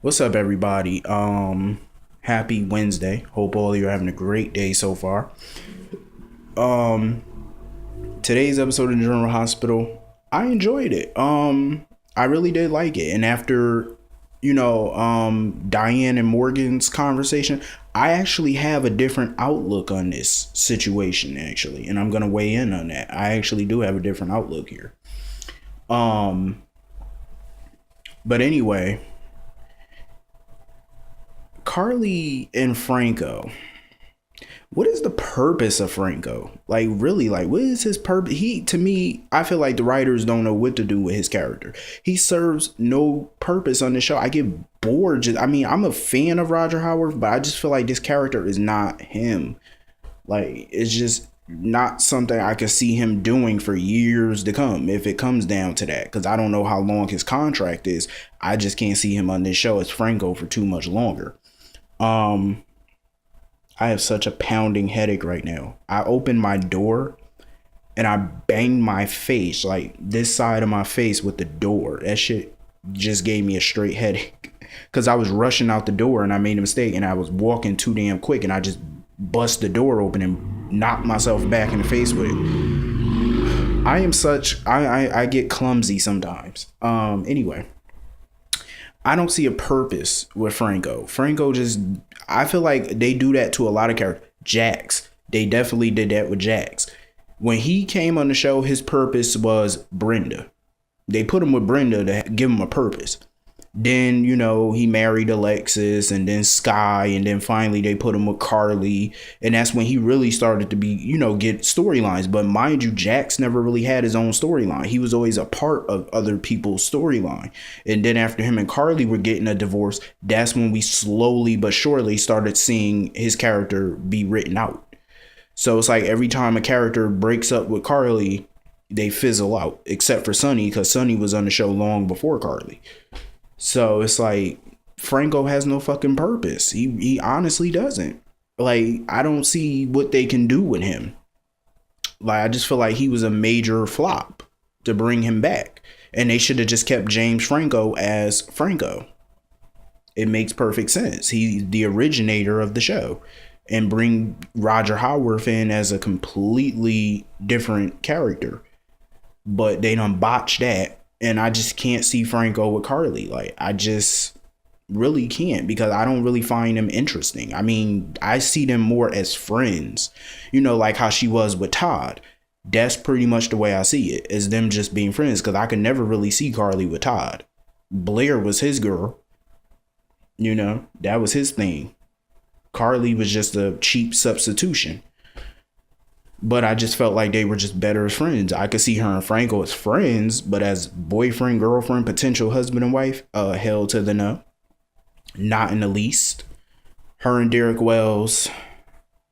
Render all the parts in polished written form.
What's up, everybody? Happy Wednesday. Hope all of you are having a great day so far. Um, Today's episode of General Hospital, I enjoyed it. I really did like it. And after, Diane and Morgan's conversation, I actually have a different outlook on this situation, actually, and I'm gonna weigh in on that. I actually do have a different outlook here. Um, but anyway, Carly and Franco. What is the purpose of Franco? Like, really, like, what is his purpose? To me, I feel like the writers don't know what to do with his character. He serves no purpose on the show. I get bored. I'm a fan of Roger Howard, but I just feel like this character is not him. Like, it's just not something I could see him doing for years to come if it comes down to that. Because I don't know how long his contract is. I just can't see him on this show as Franco for too much longer. Um, I have such a pounding headache right now. I opened my door and I banged my face, like this side of my face, with the door. That shit just gave me a straight headache because I was rushing out the door and I made a mistake and I was walking too damn quick and I just bust the door open and knocked myself back in the face with it. I get clumsy sometimes. Anyway, I don't see a purpose with Franco. Franco just, I feel like they do that to a lot of characters. Jax, they definitely did that with Jax. When he came on the show, his purpose was Brenda. They put him with Brenda to give him a purpose. Then, he married Alexis and then Sky. And then finally they put him with Carly. And that's when he really started to be, get storylines. But mind you, Jax never really had his own storyline. He was always a part of other people's storyline. And then after him and Carly were getting a divorce, that's when we slowly but surely started seeing his character be written out. So it's like every time a character breaks up with Carly, they fizzle out, except for Sonny, because Sonny was on the show long before Carly. So it's like Franco has no fucking purpose. He honestly doesn't. Like, I don't see what they can do with him. Like, I just feel like he was a major flop to bring him back. And they should have just kept James Franco as Franco. It makes perfect sense. He's the originator of the show. And bring Roger Howarth in as a completely different character. But they done botched that. And I just can't see Franco with Carly. Like, I just really can't, because I don't really find them interesting. I mean, I see them more as friends, like how she was with Todd. That's pretty much the way I see it, as them just being friends, because I could never really see Carly with Todd. Blair was his girl. That was his thing. Carly was just a cheap substitution. But I just felt like they were just better as friends. I could see her and Franco as friends, but as boyfriend, girlfriend, potential husband and wife, hell to the no. Not in the least. Her and Derek Wells,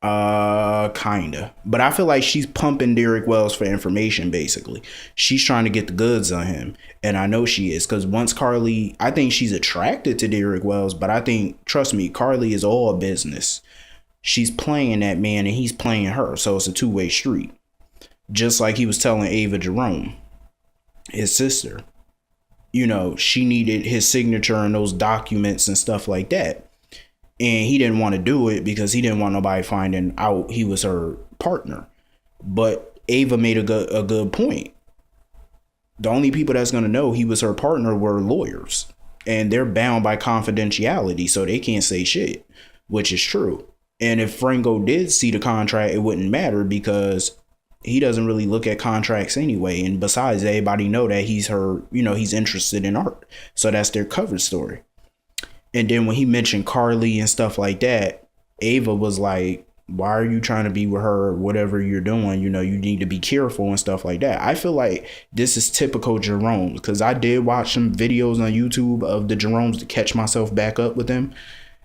kinda. But I feel like she's pumping Derek Wells for information, basically. She's trying to get the goods on him. And I know she is, because once Carly, I think she's attracted to Derek Wells, but I think, trust me, Carly is all business. She's playing that man and he's playing her. So it's a two-way street. Just like he was telling Ava Jerome, his sister, she needed his signature on those documents and stuff like that. And he didn't want to do it because he didn't want nobody finding out he was her partner. But Ava made a good point. The only people that's going to know he was her partner were lawyers. And they're bound by confidentiality, so they can't say shit, which is true. And if Franco did see the contract, it wouldn't matter because he doesn't really look at contracts anyway. And besides, everybody know that he's her, he's interested in art. So that's their cover story. And then when he mentioned Carly and stuff like that, Ava was like, why are you trying to be with her? Whatever you're doing, you need to be careful and stuff like that. I feel like this is typical Jerome, because I did watch some videos on YouTube of the Jeromes to catch myself back up with them.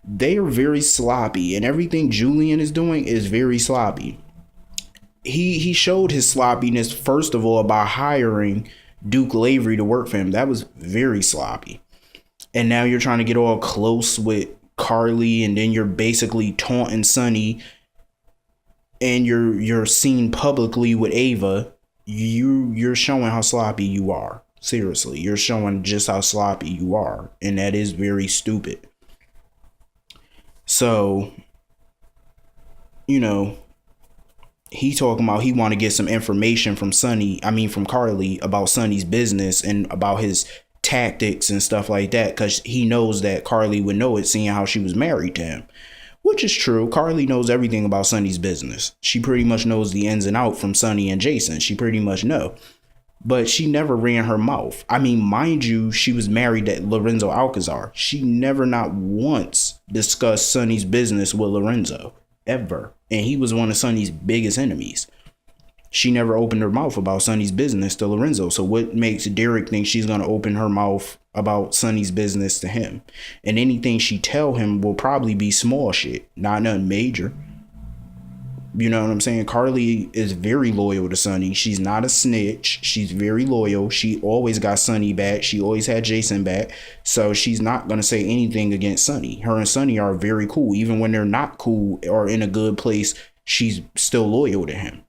They are very sloppy, and everything Julian is doing is very sloppy. He showed his sloppiness, first of all, by hiring Duke Lavery to work for him. That was very sloppy. And now you're trying to get all close with Carly, and then you're basically taunting Sonny, and you're seen publicly with Ava. You're showing how sloppy you are. Seriously, you're showing just how sloppy you are, and that is very stupid. So, you know, he talking about he want to get some information from from Carly about Sonny's business and about his tactics and stuff like that, because he knows that Carly would know it, seeing how she was married to him. Which is true. Carly knows everything about Sonny's business. She pretty much knows the ins and out from Sonny and Jason. She pretty much know. But she never ran her mouth. I mean, mind you, she was married to Lorenzo Alcazar. She never not once discussed Sonny's business with Lorenzo. Ever. And he was one of Sonny's biggest enemies. She never opened her mouth about Sonny's business to Lorenzo. So what makes Derek think she's going to open her mouth about Sonny's business to him? And anything she tell him will probably be small shit, not nothing major. You know what I'm saying? Carly is very loyal to Sonny. She's not a snitch. She's very loyal. She always got Sonny back. She always had Jason back. So she's not going to say anything against Sonny. Her and Sonny are very cool. Even when they're not cool or in a good place, she's still loyal to him.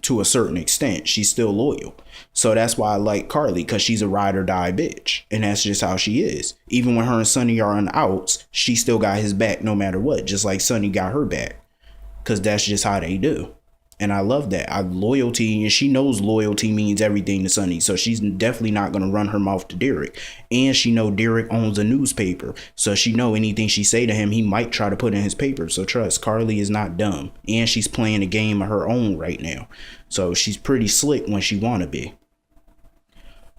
To a certain extent, she's still loyal. So that's why I like Carly, because she's a ride or die bitch. And that's just how she is. Even when her and Sonny are on the outs, she still got his back no matter what. Just like Sonny got her back. Because that's just how they do. And I love that. Loyalty, and she knows loyalty means everything to Sonny. So she's definitely not going to run her mouth to Derek. And she know Derek owns a newspaper. So she know anything she say to him, he might try to put in his paper. So trust, Carly is not dumb. And she's playing a game of her own right now. So she's pretty slick when she want to be.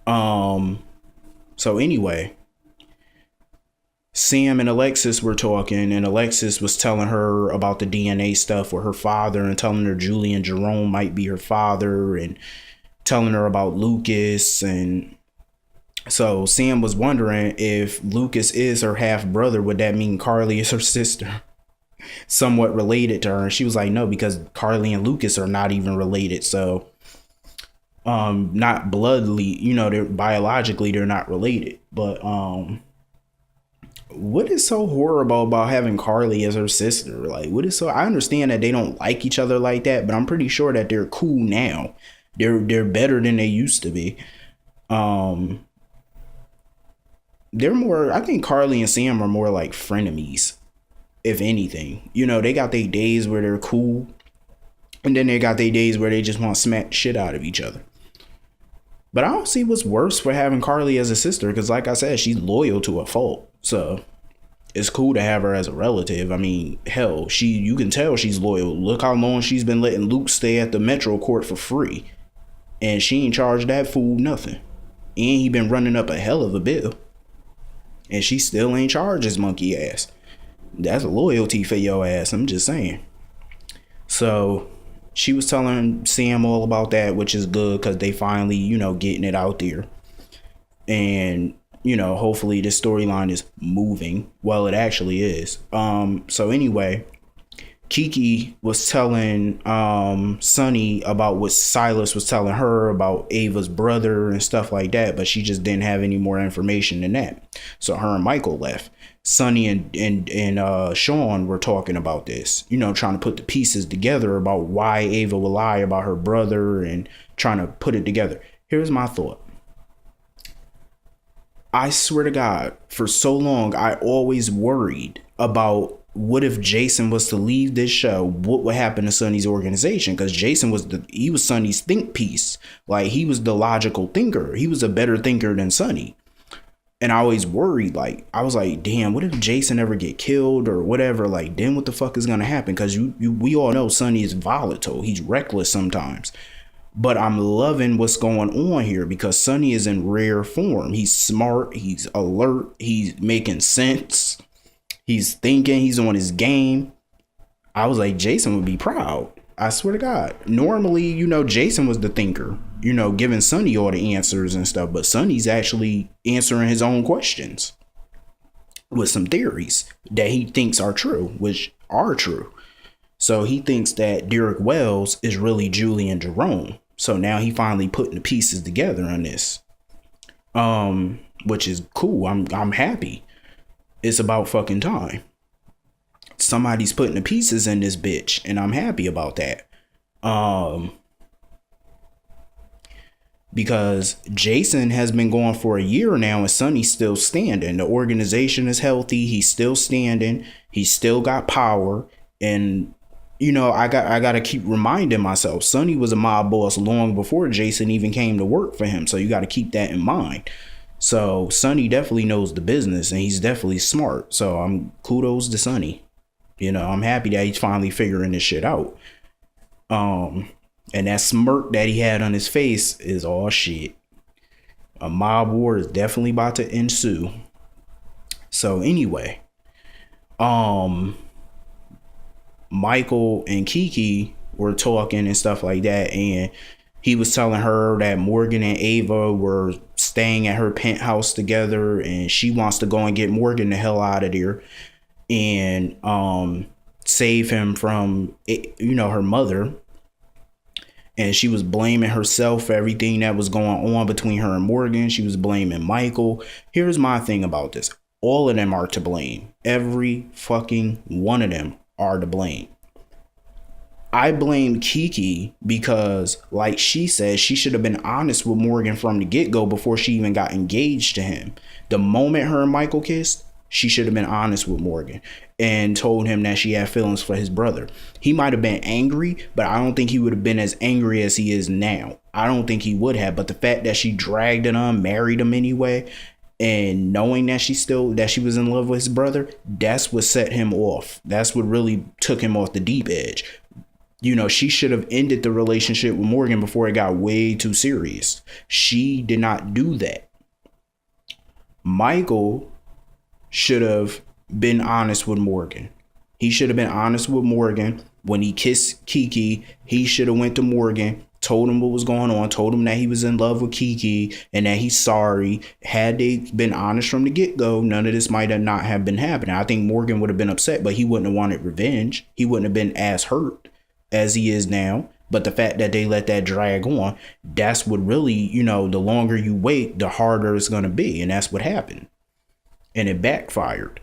So anyway, Sam and Alexis were talking, and Alexis was telling her about the DNA stuff with her father and telling her Julian Jerome might be her father and telling her about Lucas. And so Sam was wondering if Lucas is her half brother, would that mean Carly is her sister? Somewhat related to her. And she was like, no, because Carly and Lucas are not even related. So not bloodly, they're biologically, they're not related. But what is so horrible about having Carly as her sister? Like, I understand that they don't like each other like that, but I'm pretty sure that they're cool now. They're better than they used to be. They're more, I think Carly and Sam are more like frenemies, if anything. They got their days where they're cool, and then they got their days where they just want to smack shit out of each other. But I don't see what's worse for having Carly as a sister, because like I said, she's loyal to a fault. So it's cool to have her as a relative. I mean, hell, you can tell she's loyal. Look how long she's been letting Luke stay at the Metro Court for free. And she ain't charged that fool nothing. And he been running up a hell of a bill. And she still ain't charged his monkey ass. That's loyalty for your ass, I'm just saying. So she was telling Sam all about that, which is good, because they finally, getting it out there. And hopefully this storyline is moving. Well, it actually is. So anyway, Kiki was telling Sonny about what Silas was telling her about Ava's brother and stuff like that, but she just didn't have any more information than that. So her and Michael left. Sonny and Sean were talking about this, trying to put the pieces together about why Ava will lie about her brother and trying to put it together. Here's my thought. I swear to God, for so long, I always worried about what if Jason was to leave this show, what would happen to Sonny's organization? Because Jason was Sonny's think piece. Like, he was the logical thinker. He was a better thinker than Sonny. And I always worried, I was like, damn, what if Jason ever get killed or whatever? Like, then what the fuck is going to happen? Because we all know Sonny is volatile. He's reckless sometimes. But I'm loving what's going on here, because Sonny is in rare form. He's smart. He's alert. He's making sense. He's thinking. He's on his game. I was like, Jason would be proud. I swear to God. Normally, Jason was the thinker, giving Sonny all the answers and stuff. But Sonny's actually answering his own questions with some theories that he thinks are true, which are true. So he thinks that Derek Wells is really Julian Jerome. So now he finally putting the pieces together on this, which is cool. I'm happy. It's about fucking time. Somebody's putting the pieces in this bitch, and I'm happy about that. because Jason has been gone for a year now and Sonny's still standing. The organization is healthy. He's still standing. He's still got power. And, I got to keep reminding myself, Sonny was a mob boss long before Jason even came to work for him. So you got to keep that in mind. So Sonny definitely knows the business and he's definitely smart. So kudos to Sonny. I'm happy that he's finally figuring this shit out. And that smirk that he had on his face is all shit. A mob war is definitely about to ensue. So anyway, Michael and Kiki were talking and stuff like that, and he was telling her that Morgan and Ava were staying at her penthouse together, and she wants to go and get Morgan the hell out of there and save him from her mother. And she was blaming herself for everything that was going on between her and Morgan. She was blaming Michael. Here's my thing about this. All of them are to blame. Every fucking one of them are to blame. I blame Kiki because, like she said, she should have been honest with Morgan from the get-go before she even got engaged to him. The moment her and Michael kissed, she should have been honest with Morgan and told him that she had feelings for his brother. He might have been angry, but I don't think he would have been as angry as he is now. I don't think he would have. But the fact that she dragged it on, married him anyway, and knowing that she was in love with his brother, that's what set him off. That's what really took him off the deep edge. She should have ended the relationship with Morgan before it got way too serious. She did not do that. Michael should have been honest with Morgan. He should have been honest with Morgan when he kissed Kiki. He should have went to Morgan, told him what was going on, told him that he was in love with Kiki and that he's sorry. Had they been honest from the get-go, none of this might have not have been happening. I think Morgan would have been upset, but he wouldn't have wanted revenge. He wouldn't have been as hurt as he is now. But the fact that they let that drag on, that's what really, the longer you wait, the harder it's going to be. And that's what happened. And it backfired.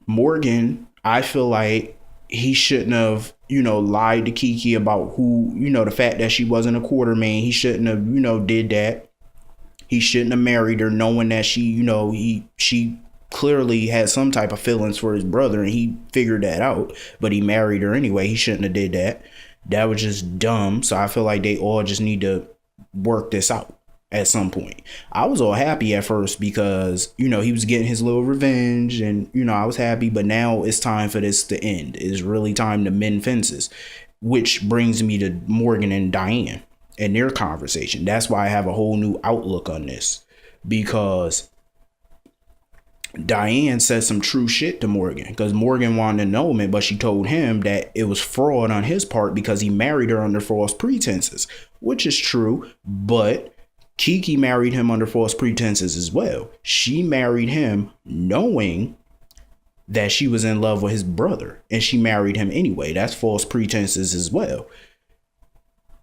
Morgan, I feel like he shouldn't have, lied to Kiki about who, the fact that she wasn't a Quartermaine. He shouldn't have, did that. He shouldn't have married her knowing that she clearly had some type of feelings for his brother and he figured that out, but he married her anyway. He shouldn't have did that. That was just dumb. So I feel like they all just need to work this out at some point. I was all happy at first because, he was getting his little revenge and, I was happy, but now it's time for this to end. It's really time to mend fences, which brings me to Morgan and Diane and their conversation. That's why I have a whole new outlook on this, because Diane said some true shit to Morgan because Morgan wanted annulment, but she told him that it was fraud on his part because he married her under false pretenses, which is true, but Kiki married him under false pretenses as well. She married him knowing that she was in love with his brother, and she married him anyway. That's false pretenses as well.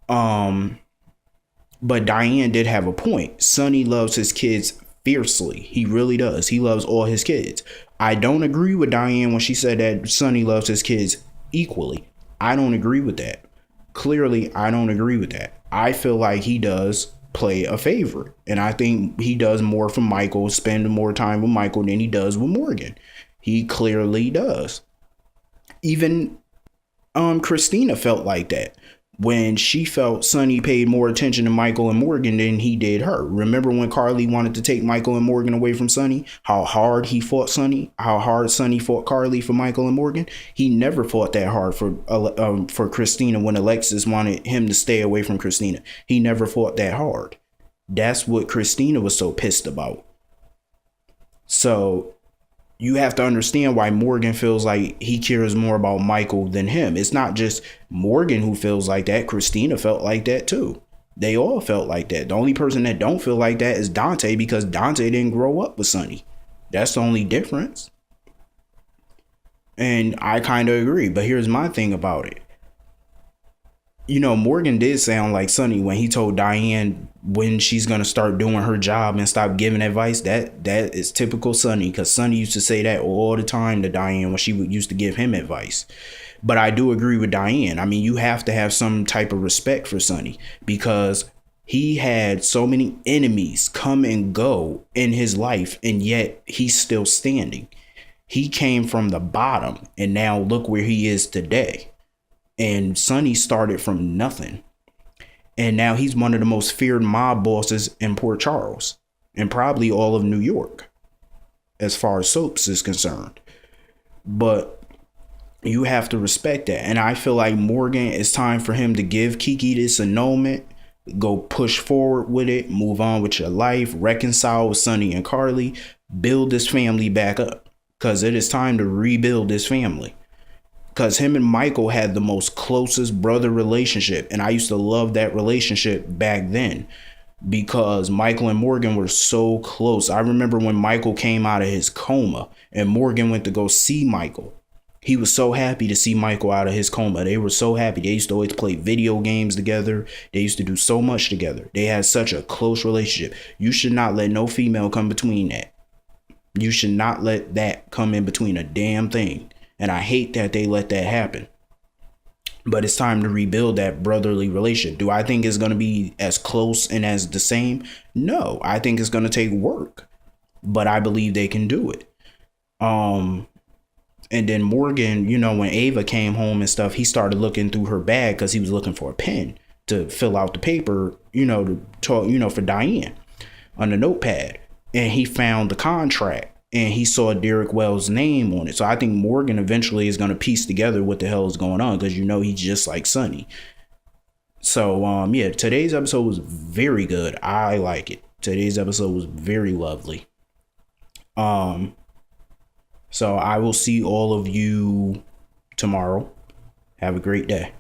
But Diane did have a point. Sonny loves his kids fiercely. He really does. He loves all his kids. I don't agree with Diane when she said that Sonny loves his kids equally. I don't agree with that. Clearly, I don't agree with that. I feel like he does play a favorite, and I think he does more for Michael, spend more time with Michael than he does with Morgan. He clearly does. Even Christina felt like that when she felt Sonny paid more attention to Michael and Morgan than he did her. Remember when Carly wanted to take Michael and Morgan away from Sonny? How hard he fought Sonny? How hard Sonny fought Carly for Michael and Morgan? He never fought that hard for Christina when Alexis wanted him to stay away from Christina. He never fought that hard. That's what Christina was so pissed about. So you have to understand why Morgan feels like he cares more about Michael than him. It's not just Morgan who feels like that. Christina felt like that too. They all felt like that. The only person that don't feel like that is Dante, because Dante didn't grow up with Sonny. That's the only difference. And I kind of agree. But here's my thing about it. Morgan did sound like Sonny when he told Diane when she's going to start doing her job and stop giving advice. That is typical Sonny, because Sonny used to say that all the time to Diane when she used to give him advice. But I do agree with Diane. I mean, you have to have some type of respect for Sonny, because He had so many enemies come and go in his life, and yet he's still standing. He came from the bottom, and now look where he is today. And Sonny started from nothing. And now he's one of the most feared mob bosses in Port Charles and probably all of New York as far as soaps is concerned. But you have to respect that. And I feel like Morgan, it's time for him to give Kiki this annulment, go push forward with it, move on with your life, reconcile with Sonny and Carly, build this family back up, because it is time to rebuild this family. Because him and Michael had the most closest brother relationship. And I used to love that relationship back then because Michael and Morgan were so close. I remember when Michael came out of his coma and Morgan went to go see Michael. He was so happy to see Michael out of his coma. They were so happy. They used to always play video games together. They used to do so much together. They had such a close relationship. You should not let no female come between that. You should not let that come in between a damn thing. And I hate that they let that happen. But it's time to rebuild that brotherly relationship. Do I think it's going to be as close and as the same? No, I think it's going to take work. But I believe they can do it. And then Morgan, you know, when Ava came home and stuff, he started looking through her bag because he was looking for a pen to fill out the paper, you know, to talk, you know, for Diane on the notepad. And he found the contract. And he saw Derek Wells' name on it. So I think Morgan eventually is going to piece together what the hell is going on, because, you know, he's just like Sonny. So, yeah, today's episode was very good. I like it. Today's episode was very lovely. So I will see all of you tomorrow. Have a great day.